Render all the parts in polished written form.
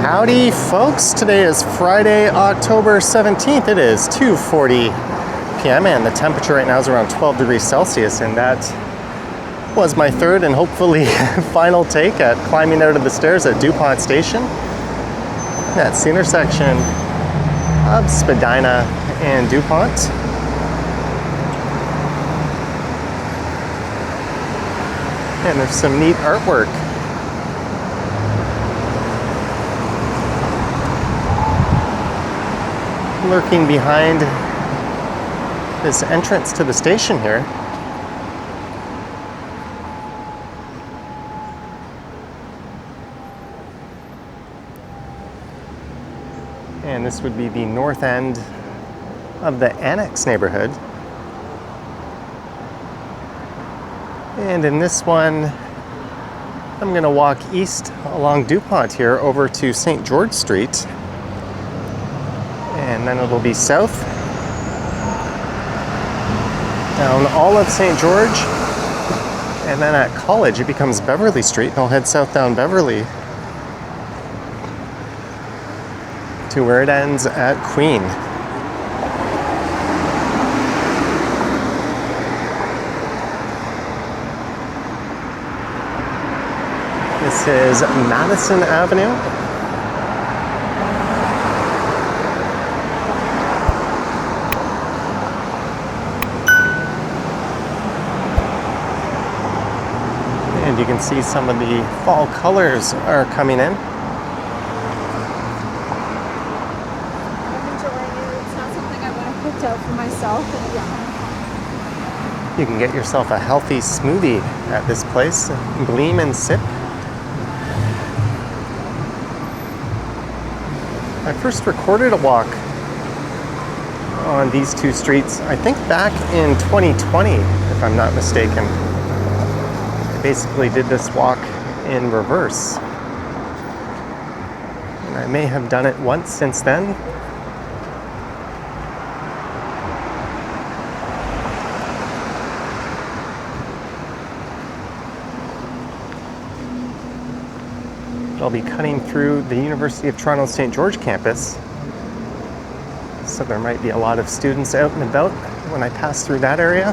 Howdy folks, today is Friday, October 17th. It is 2:40 p.m. and the temperature right now is around 12 degrees Celsius, and that was my third and hopefully final take at climbing out of the stairs at DuPont Station. That's the intersection of Spadina and DuPont. And there's some neat artwork. Lurking behind this entrance to the station here. And this would be the north end of the Annex neighborhood. And in this one, I'm going to walk east along DuPont here over to St. George Street. And then it'll be south down all of St. George, and then at College it becomes Beverly Street, and I'll head south down Beverly to where it ends at Queen. This is Madison Avenue. You can see some of the fall colors are coming in. I'm enjoying it. It's not something I want to pick out for myself. You can get yourself a healthy smoothie at this place, Gleam and Sip. I first recorded a walk on these two streets, I think back in 2020, if I'm not mistaken. Basically did this walk in reverse, and I may have done it once since then. I'll be cutting through the University of Toronto St. George campus, so there might be a lot of students out and about when I pass through that area.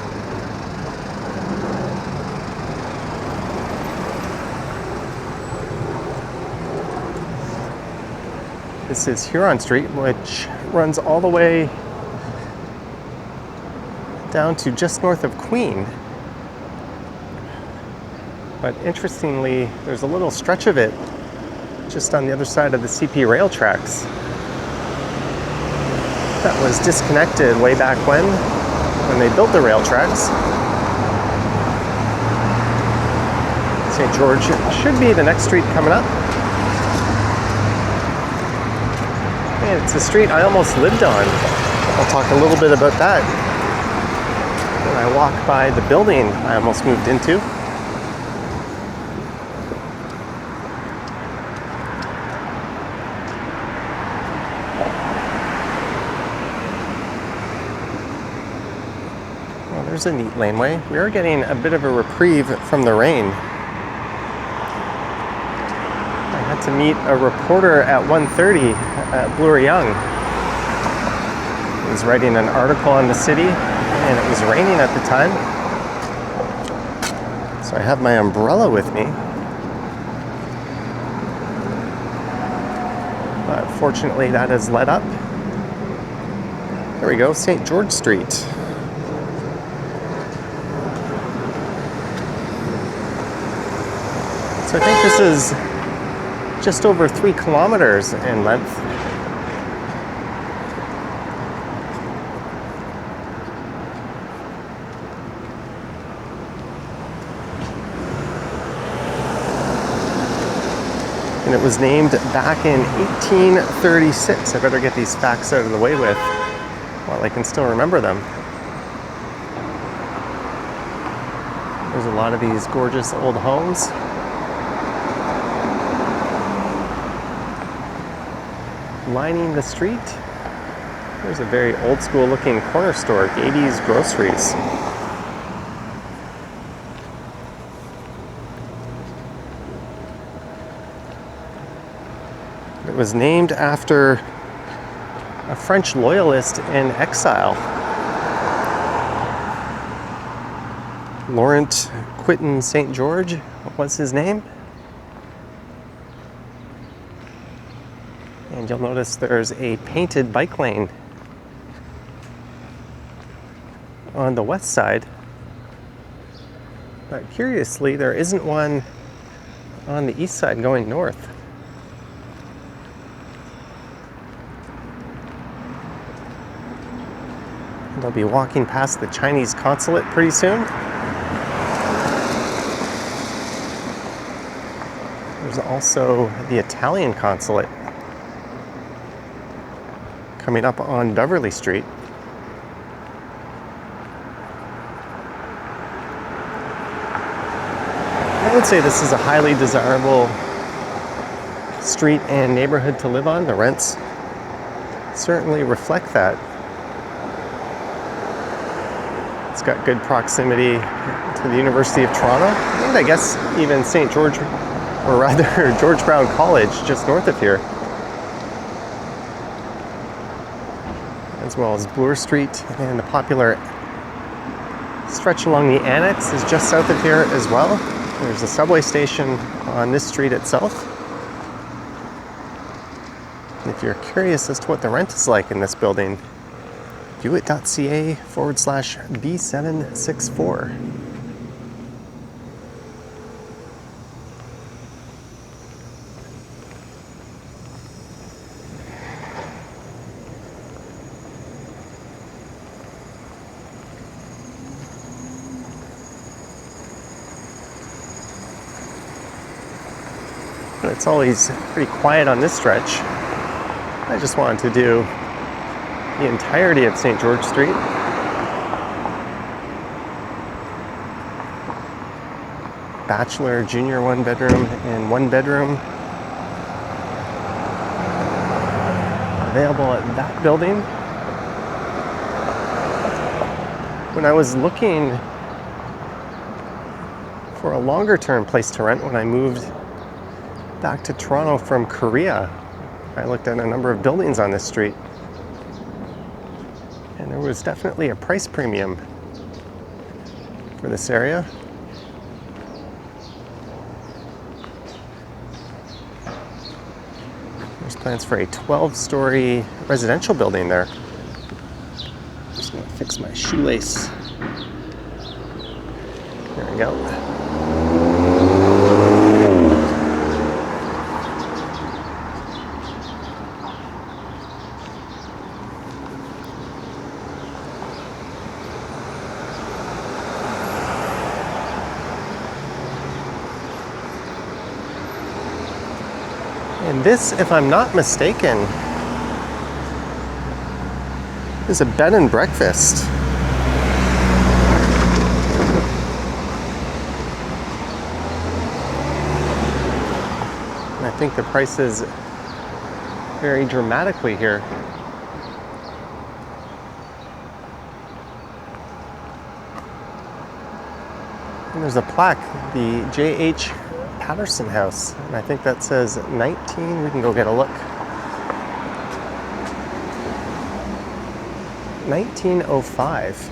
This is Huron Street, which runs all the way down to just north of Queen. But interestingly, there's a little stretch of it just on the other side of the CP rail tracks that was disconnected way back when they built the rail tracks. St. George should be the next street coming up. And it's a street I almost lived on. I'll talk a little bit about that when I walk by the building I almost moved into. Well, there's a neat laneway. We are getting a bit of a reprieve from the rain. To meet a reporter at 1:30 at Bloor Young. He was writing an article on the city, and it was raining at the time. So I have my umbrella with me. But fortunately that has let up. There we go, St. George Street. So I think this is just over 3 kilometers in length. And it was named back in 1836. I better get these facts out of the way with while I can still remember them. There's a lot of these gorgeous old homes. Lining the street. There's a very old school looking corner store, Gaby's Groceries. It was named after a French loyalist in exile, Laurent Quentin St. George was his name. And you'll notice there's a painted bike lane on the west side. But curiously, there isn't one on the east side going north. And I'll be walking past the Chinese consulate pretty soon. There's also the Italian consulate coming up on Beverly Street. I would say this is a highly desirable street and neighborhood to live on. The rents certainly reflect that. It's got good proximity to the University of Toronto, and I guess even St. George, or rather George Brown College, just north of here, as well as Bloor Street, and the popular stretch along the Annex is just south of here as well. There's a subway station on this street itself. And if you're curious as to what the rent is like in this building, viewit.ca/B764. It's always pretty quiet on this stretch. I just wanted to do the entirety of St. George Street. Bachelor, junior one bedroom, and one bedroom available at that building. When I was looking for a longer term place to rent when I moved back to Toronto from Korea, I looked at a number of buildings on this street, and there was definitely a price premium for this area. There's plans for a 12-story residential building there. Just gonna fix my shoelace. There we go. And this, if I'm not mistaken, is a bed and breakfast. And I think the prices vary dramatically here. And there's a plaque, the J.H. Patterson House, and I think that says 19. We can go get a look. 1905.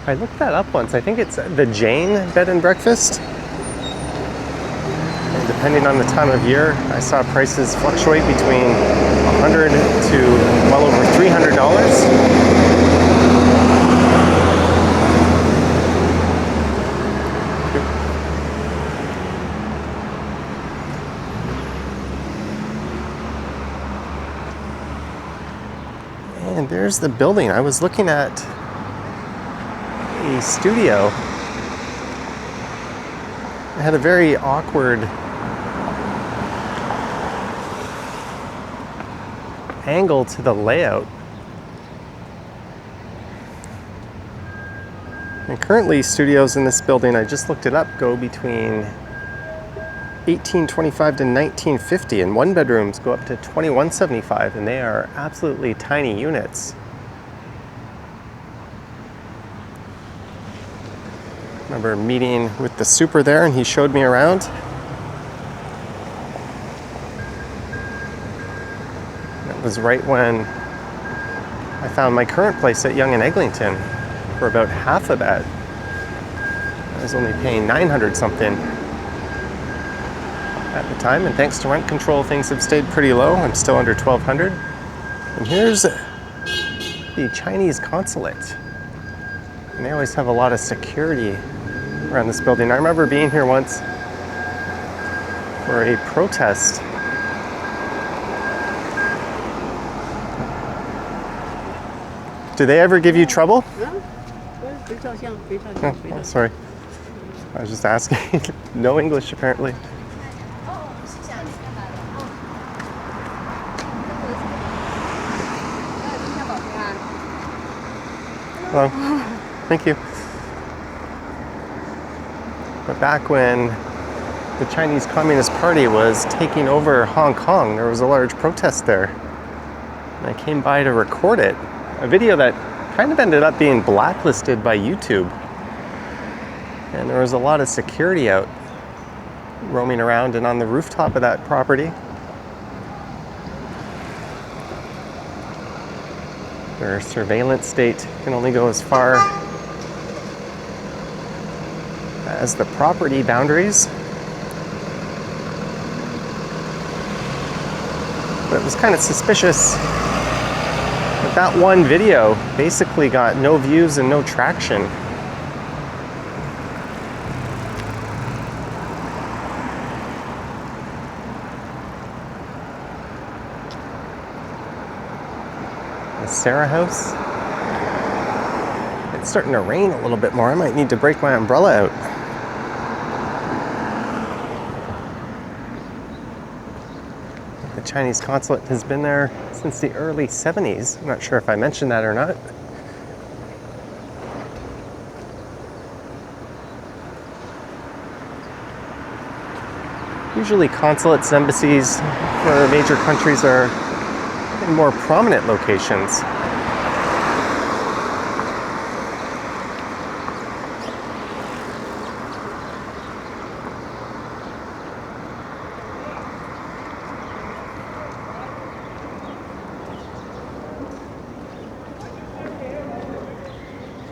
I looked that up once. I think it's the Jane Bed and Breakfast. And depending on the time of year, I saw prices fluctuate between $100 to well over $300. And there's the building. I was looking at a studio. It had a very awkward angle to the layout. And currently studios in this building, I just looked it up, go between $1825 to $1950, and one bedrooms go up to $2175, and they are absolutely tiny units. remember meeting with the super there and he showed me around. That was right when I found my current place at Yonge and Eglinton for about half of that. I was only paying 900 something at the time, and thanks to rent control, things have stayed pretty low. I'm still under 1,200. And here's the Chinese consulate. And they always have a lot of security around this building. I remember being here once for a protest. Do they ever give you trouble? Oh, sorry. I was just asking. No English, apparently. Hello. Thank you. But back when the Chinese Communist Party was taking over Hong Kong, there was a large protest there. And I came by to record it. A video that kind of ended up being blacklisted by YouTube. And there was a lot of security out roaming around and on the rooftop of that property. Their surveillance state can only go as far as the property boundaries. But it was kind of suspicious that that one video basically got no views and no traction. The Sarah House. It's starting to rain a little bit more. I might need to break my umbrella out. The Chinese consulate has been there since the early 70s. I'm not sure if I mentioned that or not. Usually consulates, embassies for major countries are in more prominent locations.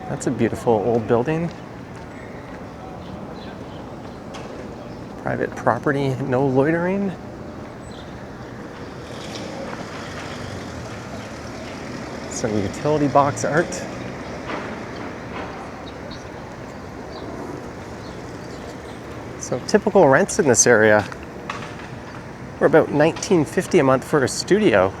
That's a beautiful old building. Private property, no loitering. Some utility box art. So typical rents in this area were about $19.50 a month for a studio.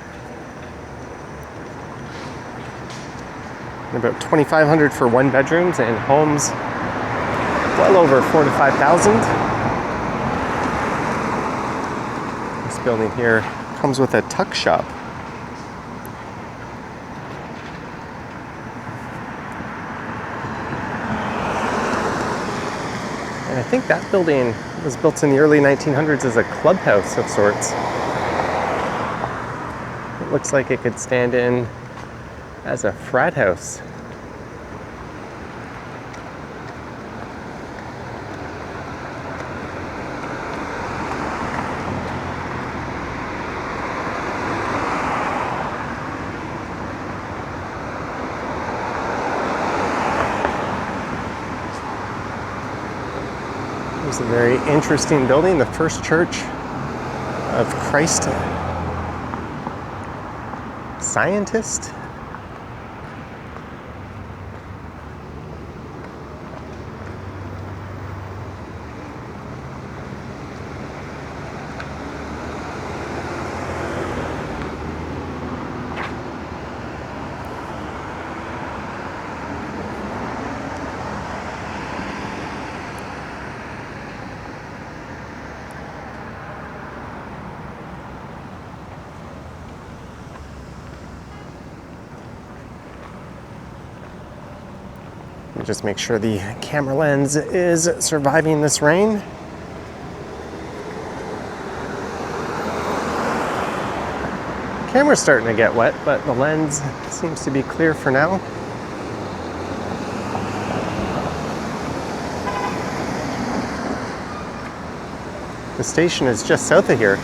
And about $2,500 for one bedrooms, and homes well over $4,000 to $5,000. This building here comes with a tuck shop. And I think that building was built in the early 1900s as a clubhouse of sorts. It looks like it could stand in as a frat house. It's a very interesting building, the First Church of Christ Scientist. Just make sure the camera lens is surviving this rain. The camera's starting to get wet, but the lens seems to be clear for now. The station is just south of here.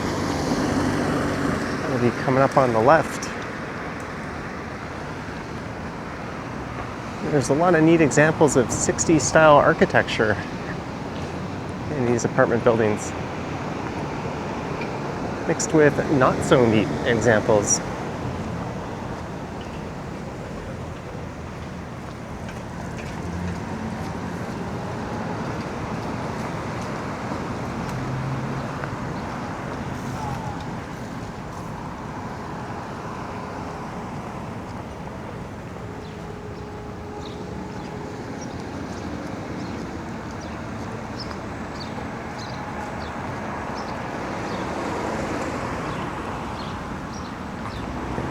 It'll be coming up on the left. There's a lot of neat examples of 60s style architecture in these apartment buildings, mixed with not so neat examples.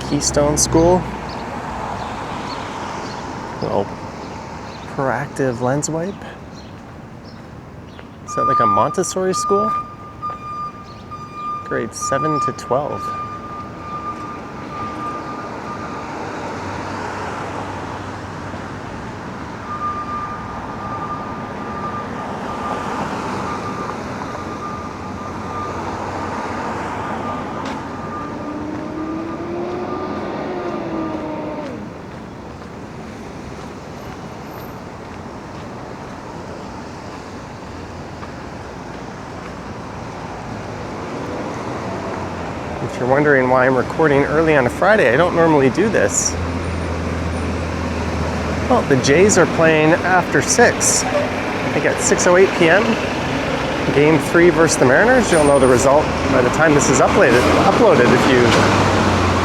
Keystone School. Little proactive lens wipe. Is that like a Montessori school? Grades 7 to 12. If you're wondering why I'm recording early on a Friday, I don't normally do this. Well, the Jays are playing after 6. I think at 6:08 p.m. Game 3 versus the Mariners. You'll know the result by the time this is uploaded if you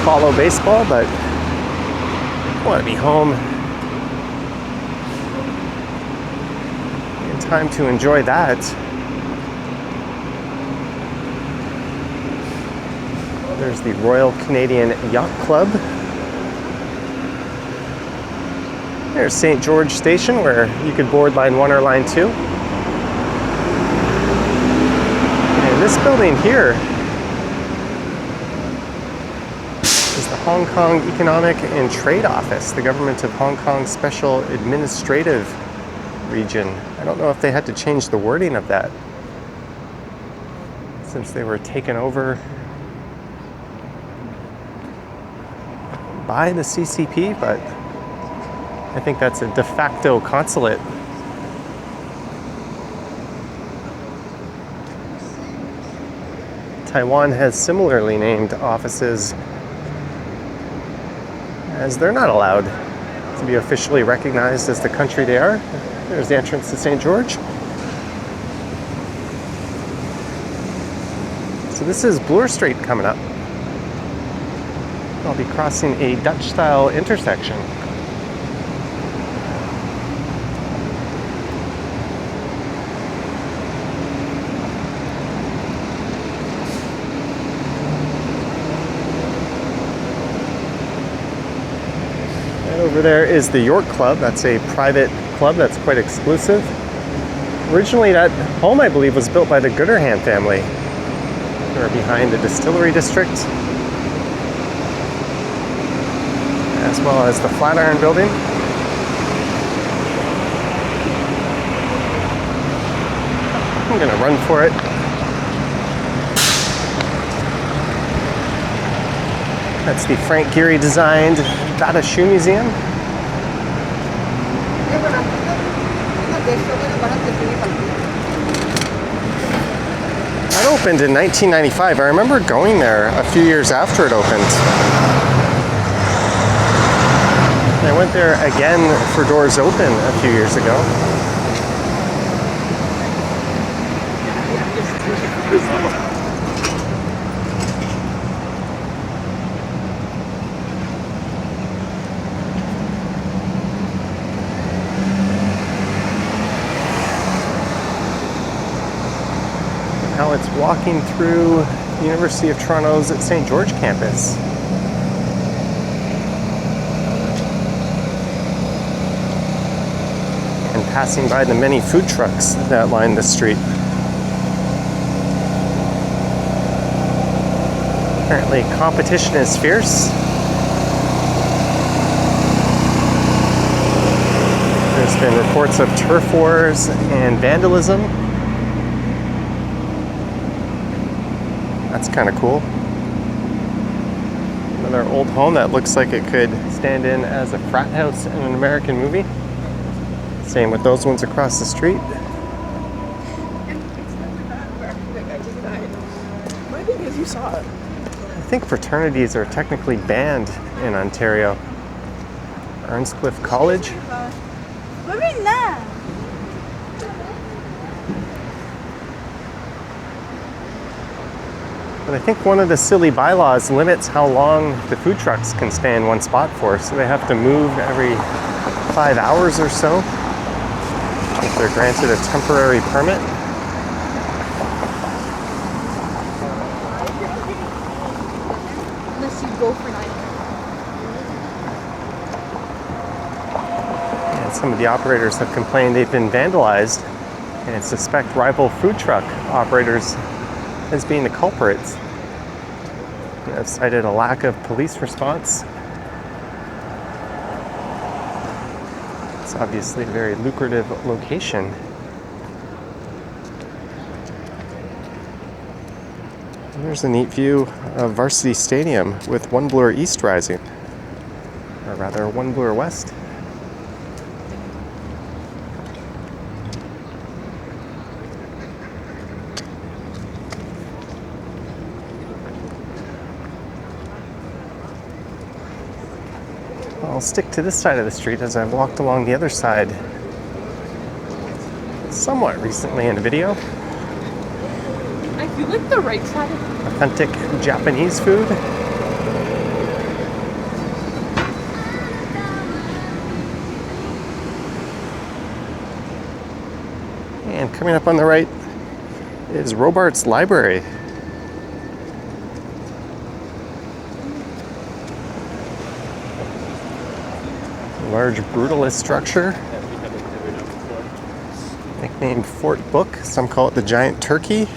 follow baseball, but I want to be home in time to enjoy that. There's the Royal Canadian Yacht Club. There's St. George Station, where you could board line 1 or line 2. And this building here is the Hong Kong Economic and Trade Office, the Government of Hong Kong Special Administrative Region. I don't know if they had to change the wording of that since they were taken over by the CCP, but I think that's a de facto consulate. Taiwan has similarly named offices, as they're not allowed to be officially recognized as the country they are. There's the entrance to St. George. So this is Bloor Street coming up. I'll be crossing a Dutch-style intersection. And over there is the York Club. That's a private club that's quite exclusive. Originally, that home, I believe, was built by the Gooderham family. They're behind the distillery district, as well as the Flatiron Building. I'm gonna run for it. That's the Frank Gehry designed Bata Shoe Museum. That opened in 1995. I remember going there a few years after it opened. I went there again for Doors Open a few years ago. Now it's walking through the University of Toronto's St. George campus. And passing by the many food trucks that line the street. Apparently competition is fierce. There's been reports of turf wars and vandalism. That's kind of cool. Another old home that looks like it could stand in as a frat house in an American movie. Same with those ones across the street. My thing is, you saw it. I think fraternities are technically banned in Ontario. Earnscliffe College. But I think one of the silly bylaws limits how long the food trucks can stay in one spot for, so they have to move every 5 hours or so if they're granted a temporary permit. Unless you go for 9. And some of the operators have complained they've been vandalized and suspect rival food truck operators as being the culprits. And have cited a lack of police response. It's obviously a very lucrative location. And there's a neat view of Varsity Stadium with One Bloor East rising, or rather One Bloor West. I'll stick to this side of the street as I've walked along the other side somewhat recently in a video. I feel like the right side of Authentic Japanese food. And coming up on the right is Robarts Library. Large brutalist structure, nicknamed Fort Book. Some call it the Giant Turkey.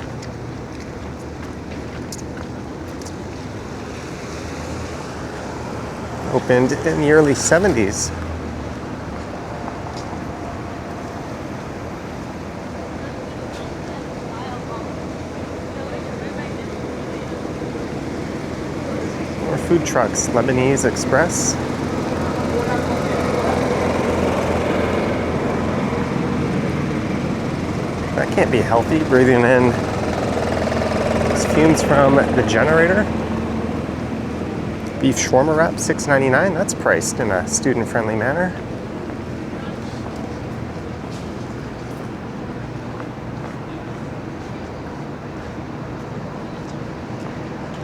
Opened in the early 70s. More food trucks, Lebanese Express. That can't be healthy, breathing in these fumes from the generator. Beef shawarma wrap, $6.99. That's priced in a student-friendly manner.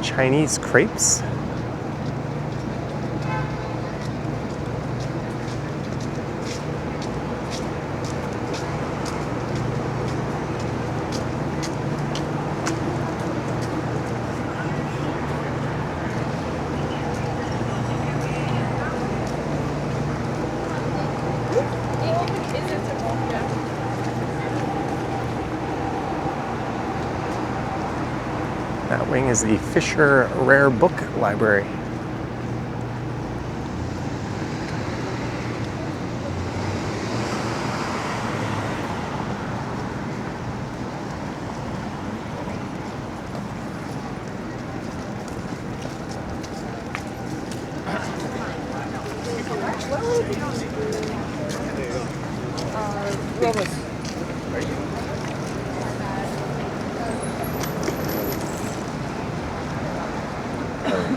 Chinese crepes. That wing is the Fisher Rare Book Library.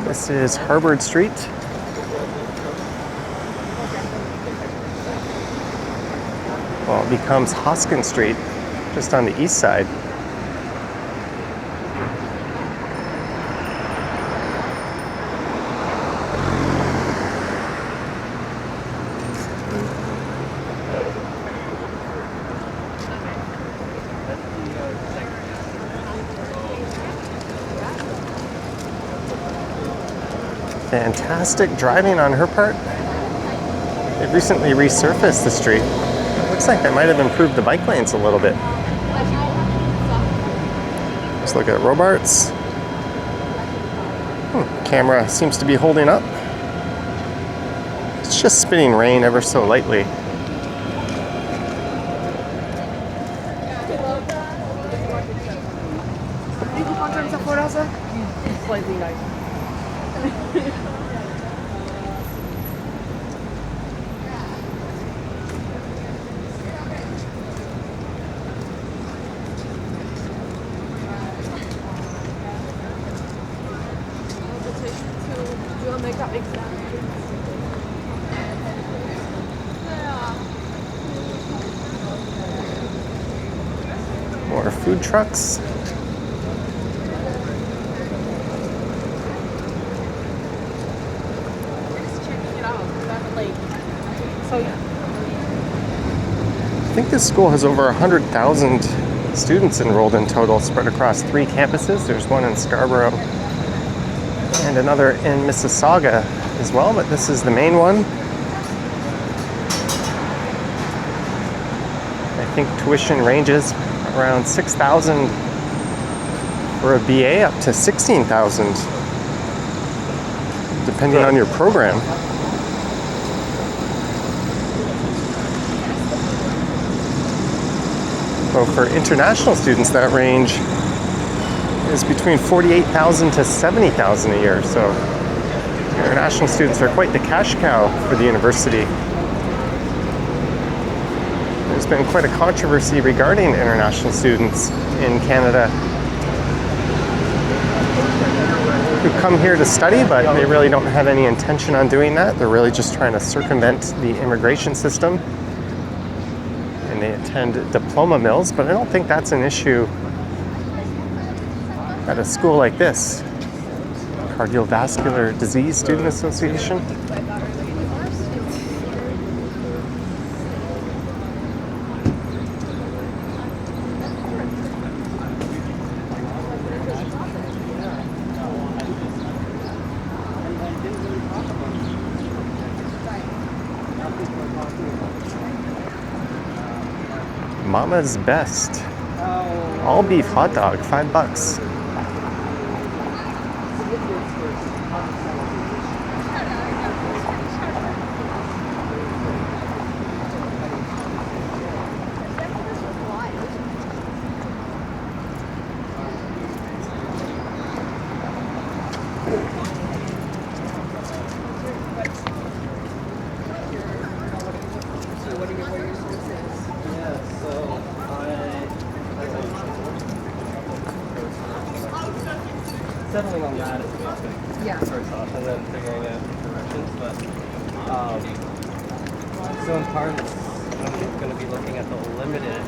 This is Harvard Street. Well, it becomes Hoskin Street, just on the east side. Fantastic driving on her part. They've recently resurfaced the street. It looks like they might have improved the bike lanes a little bit. Let's look at Robarts. Camera seems to be holding up. It's just spitting rain ever so lightly. food trucks. We're just checking it out. Beverley. So I think this school has over 100,000 students enrolled in total, spread across 3 campuses. There's one in Scarborough and another in Mississauga as well, but this is the main one. I think tuition ranges around $6,000 for a BA up to $16,000, depending on your program. So for international students, that range is between $48,000 to $70,000 a year. So international students are quite the cash cow for the university. There's been quite a controversy regarding international students in Canada who come here to study, but they really don't have any intention on doing that. They're really just trying to circumvent the immigration system. And they attend diploma mills, but I don't think that's an issue at a school like this. Cardiovascular Disease Student Association. Mama's Best. All beef hot dog, $5. Settling on that first off, and then figuring out directions. But so in part, I'm going to be looking at the limited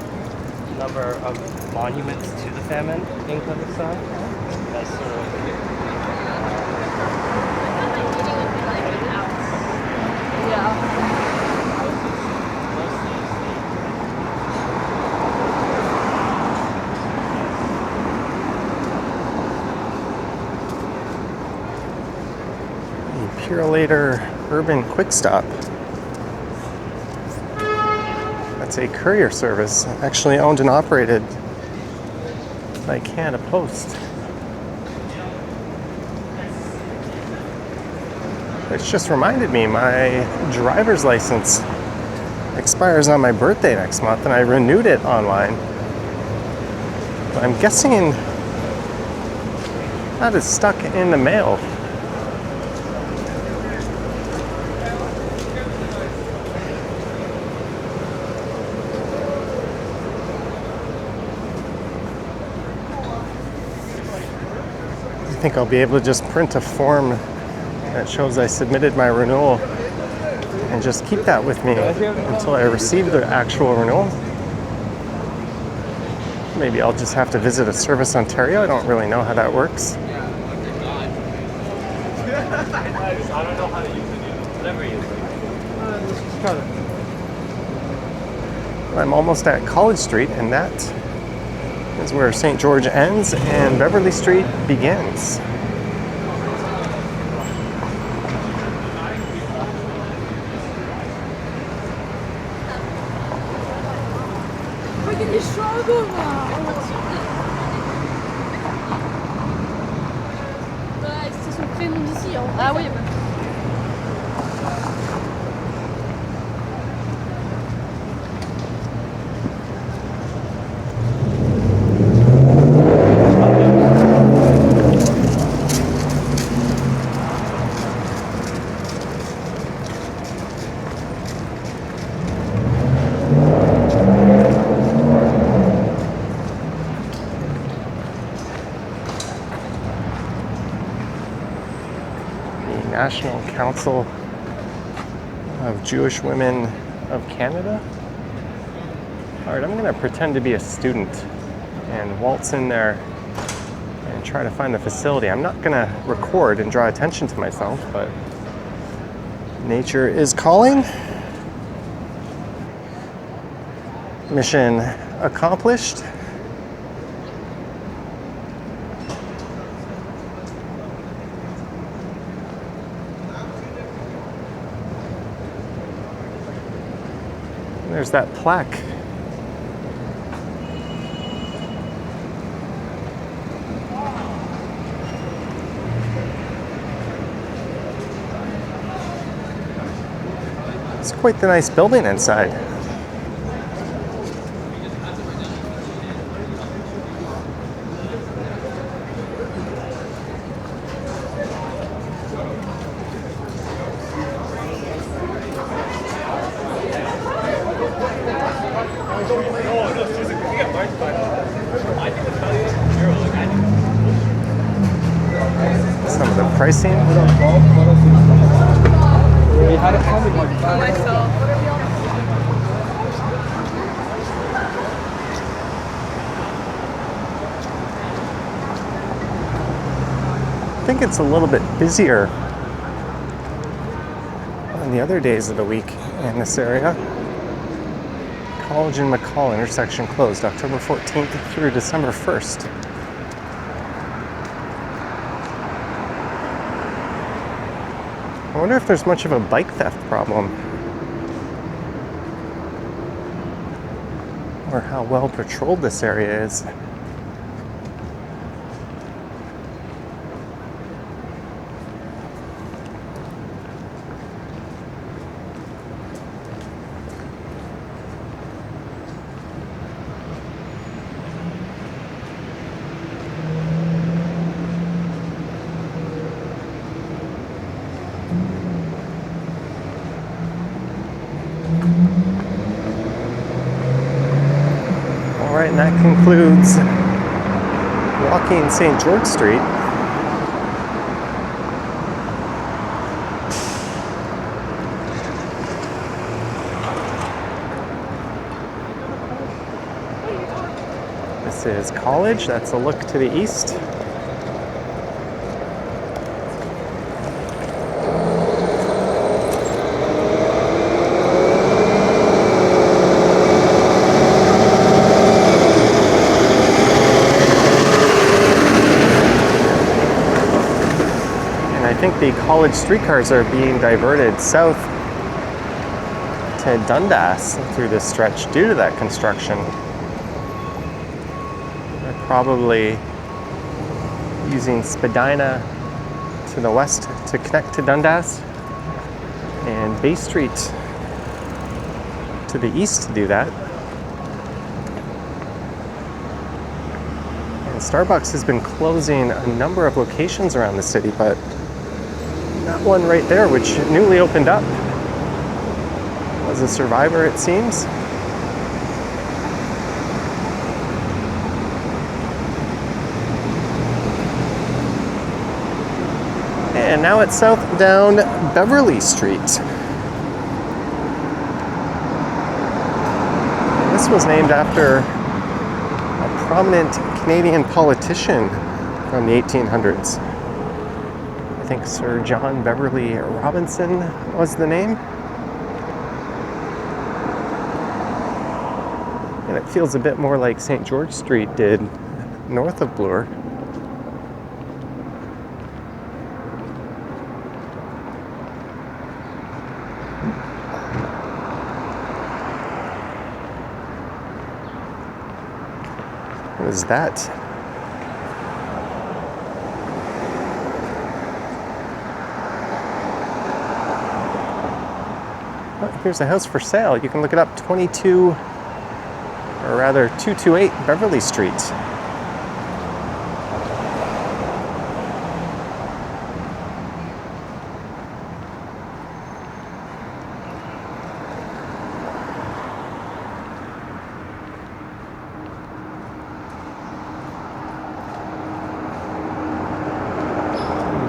number of monuments to the famine in Kazakhstan. That's sort of Purelator Urban Quick Stop. That's a courier service, actually owned and operated by Canada Post. It's just reminded me my driver's license expires on my birthday next month, and I renewed it online. But I'm guessing that is stuck in the mail. I think I'll be able to just print a form that shows I submitted my renewal and just keep that with me until I receive the actual renewal. Maybe I'll just have to visit a Service Ontario. I don't really know how that works. I don't know how to use it. Whatever you I'm almost at College Street, and that is where St. George ends and Beverly Street begins. C'est son prénom d'ici. Ah oui. National Council of Jewish Women of Canada. All right, I'm going to pretend to be a student and waltz in there and try to find the facility. I'm not gonna record and draw attention to myself, but nature is calling. Mission accomplished. There's that plaque. It's quite the nice building inside. Some of the pricing. I think it's a little bit busier on the other days of the week in this area. College and McCall intersection closed October 14th through December 1st. I wonder if there's much of a bike theft problem, or how well patrolled this area is. Alright, and that concludes walking St. George Street. This is College, that's a look to the east. I think the College streetcars are being diverted south to Dundas through this stretch due to that construction. They're probably using Spadina to the west to connect to Dundas and Bay Street to the east to do that. And Starbucks has been closing a number of locations around the city, but that one right there, which newly opened up, was a survivor, it seems. And now it's south down Beverly Street. This was named after a prominent Canadian politician from the 1800s. I think Sir John Beverley Robinson was the name. And it feels a bit more like St. George Street did north of Bloor. What is that? Here's a house for sale. You can look it up, 228 Beverly Street.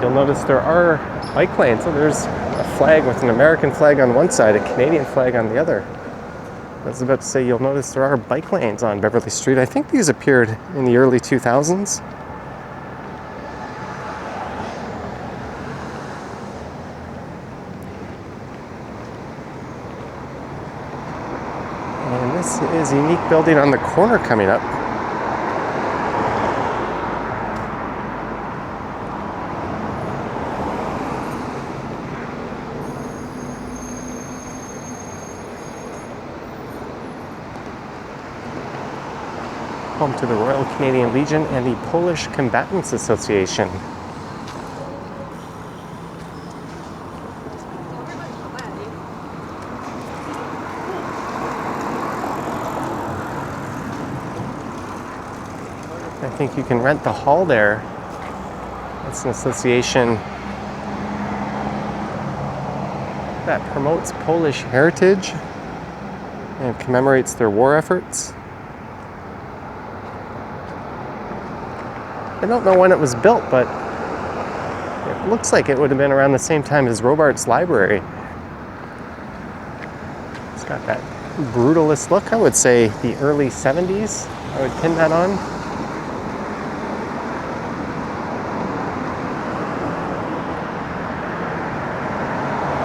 You'll notice there are bike lanes. So there's a flag with an American flag on one side, a Canadian flag on the other. I was about to say, you'll notice there are bike lanes on Beverly Street. I think these appeared in the early 2000s. And this is a unique building on the corner coming up. Home to the Royal Canadian Legion and the Polish Combatants Association. I think you can rent the hall there. It's an association that promotes Polish heritage and commemorates their war efforts. I don't know when it was built, but it looks like it would have been around the same time as Robarts Library. It's got that brutalist look. I would say the early 70s. I would pin that on.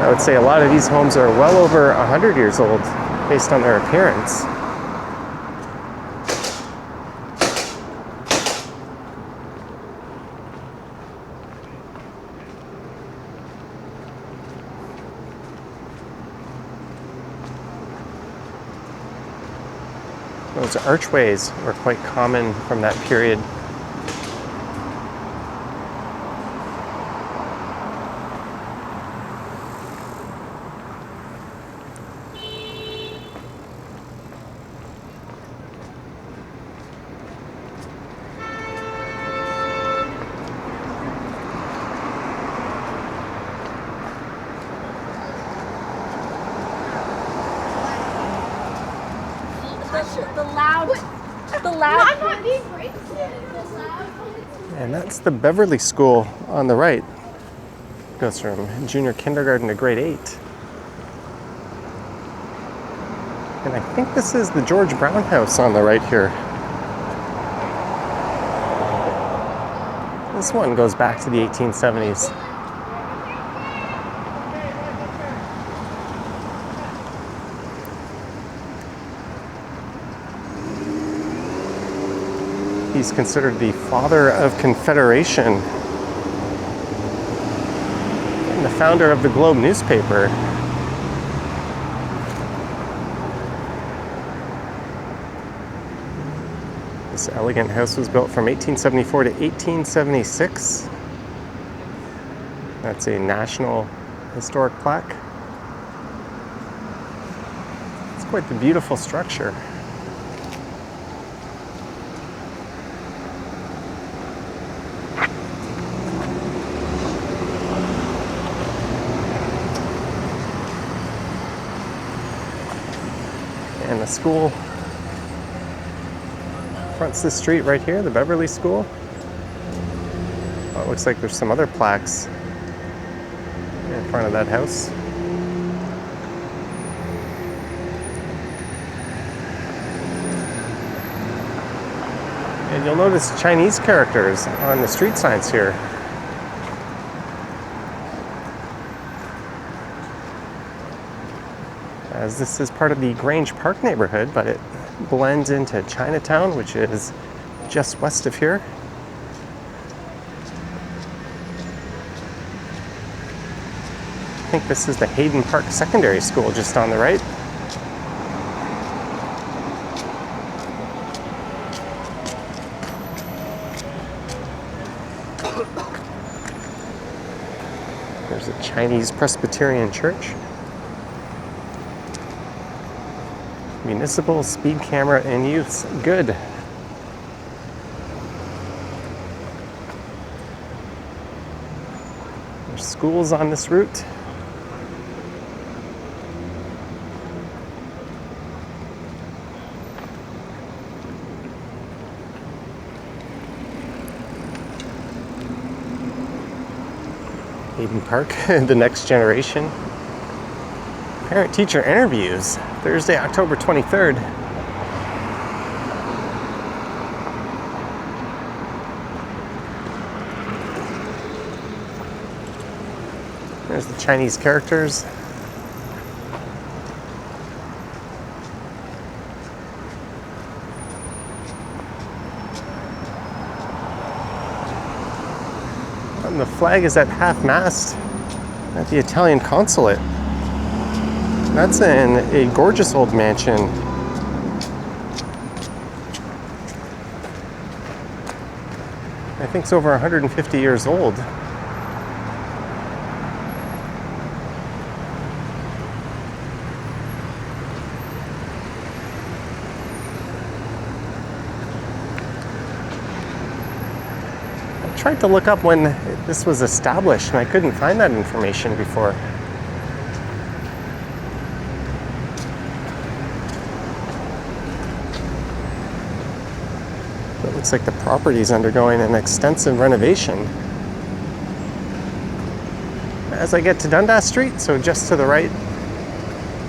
I would say a lot of these homes are well over 100 years old based on their appearance. Those archways were quite common from that period. The loud. I'm not being And that's the Beverley School on the right. Goes from junior kindergarten to grade 8. And I think this is the George Brown House on the right here. This one goes back to the 1870s. He's considered the father of Confederation and the founder of the Globe newspaper. This elegant house was built from 1874 to 1876. That's a National Historic plaque. It's quite the beautiful structure. And the school fronts this street right here, the Beverley School. Oh, it looks like there's some other plaques in front of that house. And you'll notice Chinese characters on the street signs here. As this is part of the Grange Park neighborhood, but it blends into Chinatown, which is just west of here. I think this is the Hayden Park Secondary School just on the right. There's a Chinese Presbyterian church. Municipal speed camera in use. Good. There's schools on this route. Hayden Park, the next generation. Parent-teacher interviews, Thursday, October 23rd. There's the Chinese characters. And the flag is at half-mast at the Italian consulate. That's in a gorgeous old mansion. I think it's over 150 years old. I tried to look up when this was established and I couldn't find that information before. It looks like the property is undergoing an extensive renovation. As I get to Dundas Street, so just to the right,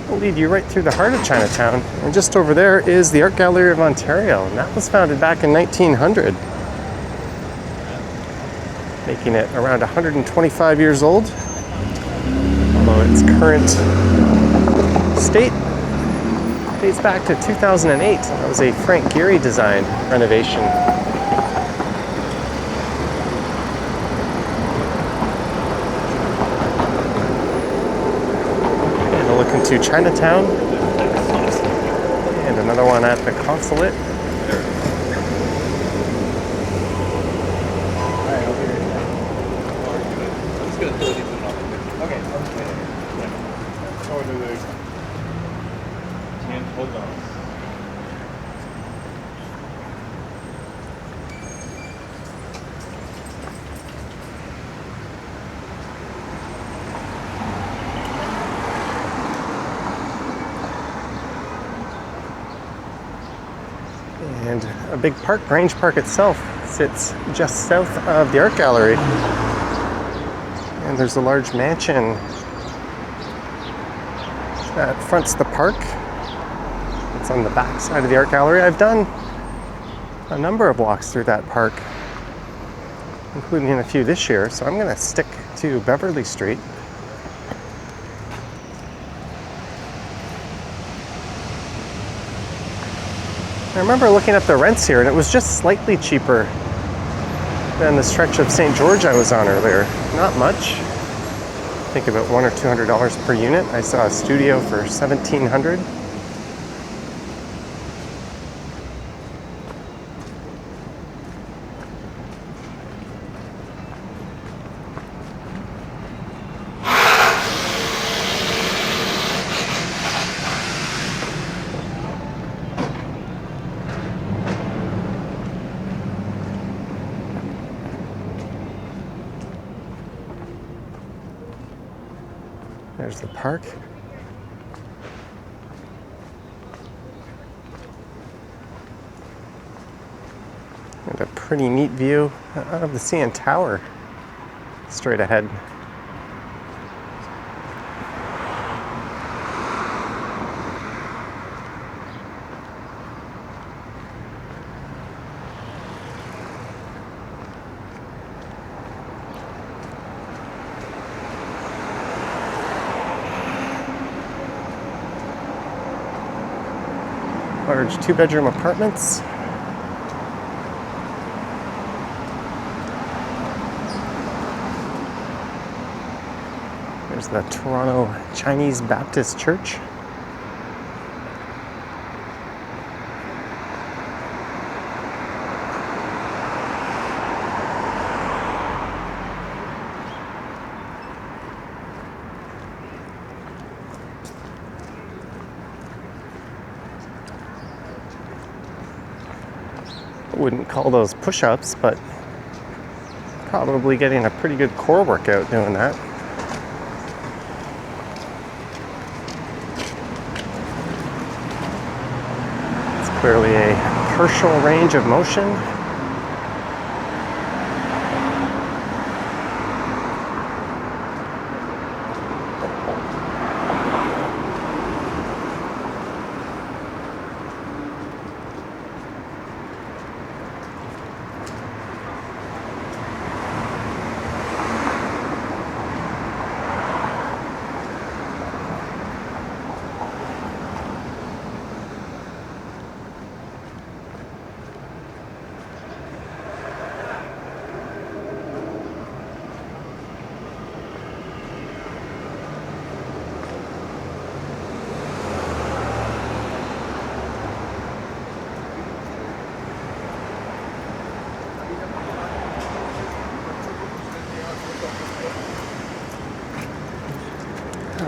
will lead you right through the heart of Chinatown. And just over there is the Art Gallery of Ontario, and that was founded back in 1900, making it around 125 years old, although its current state dates back to 2008. That was a Frank Gehry design renovation. And a look into Chinatown. And another one at the consulate. And a big park, Grange Park itself, sits just south of the art gallery. And there's a large mansion that fronts the park. It's on the back side of the art gallery. I've done a number of walks through that park, including a few this year, so I'm gonna stick to Beverly Street. I remember looking up the rents here, and it was just slightly cheaper than the stretch of St. George I was on earlier. Not much. I think about $100 or $200 per unit. I saw a studio for $1,700. There's the park. And a pretty neat view of the CN Tower straight ahead. Large two-bedroom apartments. There's the Toronto Chinese Baptist Church. Wouldn't call those push-ups, but probably getting a pretty good core workout doing that. It's clearly a partial range of motion.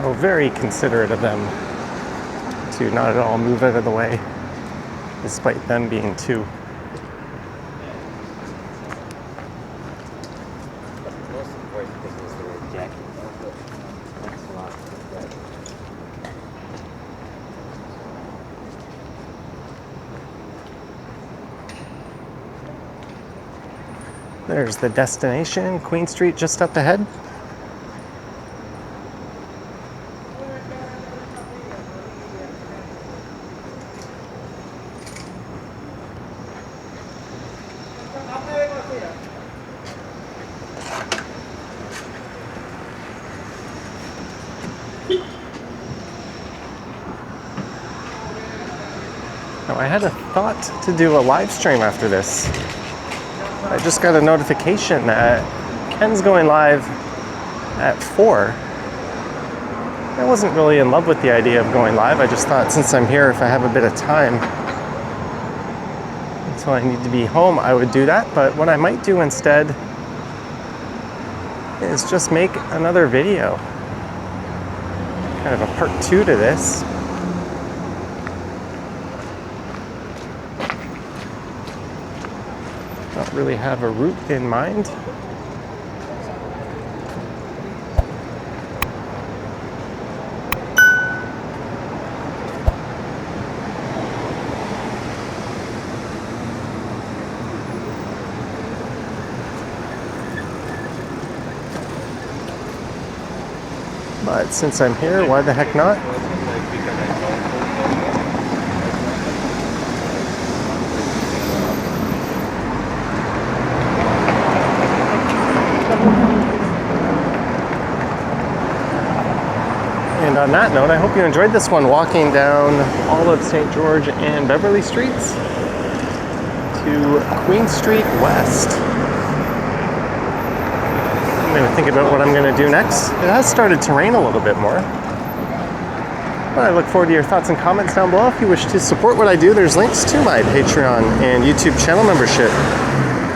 So very considerate of them to not at all move out of the way, despite them being two. Most important thing is the word jacket. Thanks a lot. There's the destination, Queen Street just up ahead. Now I had a thought to do a live stream after this. I just got a notification that Ken's going live at 4. I wasn't really in love with the idea of going live. I just thought since I'm here, if I have a bit of time until I need to be home, I would do that. But what I might do instead is just make another video. Kind of a part 2 to this. Not really have a route in mind. But since I'm here, why the heck not? And on that note, I hope you enjoyed this one, walking down all of St. George and Beverly Streets to Queen Street West. I'm going to think about what I'm going to do next. It has started to rain a little bit more. But I look forward to your thoughts and comments down below. If you wish to support what I do, there's links to my Patreon and YouTube channel membership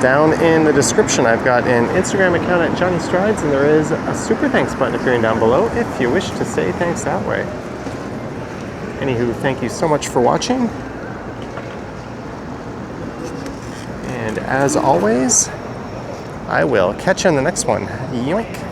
down in the description. I've got an Instagram account at Johnny Strides, and there is a super thanks button appearing down below if you wish to say thanks that way. Anywho, thank you so much for watching. And as always, I will catch you in the next one. Yoink.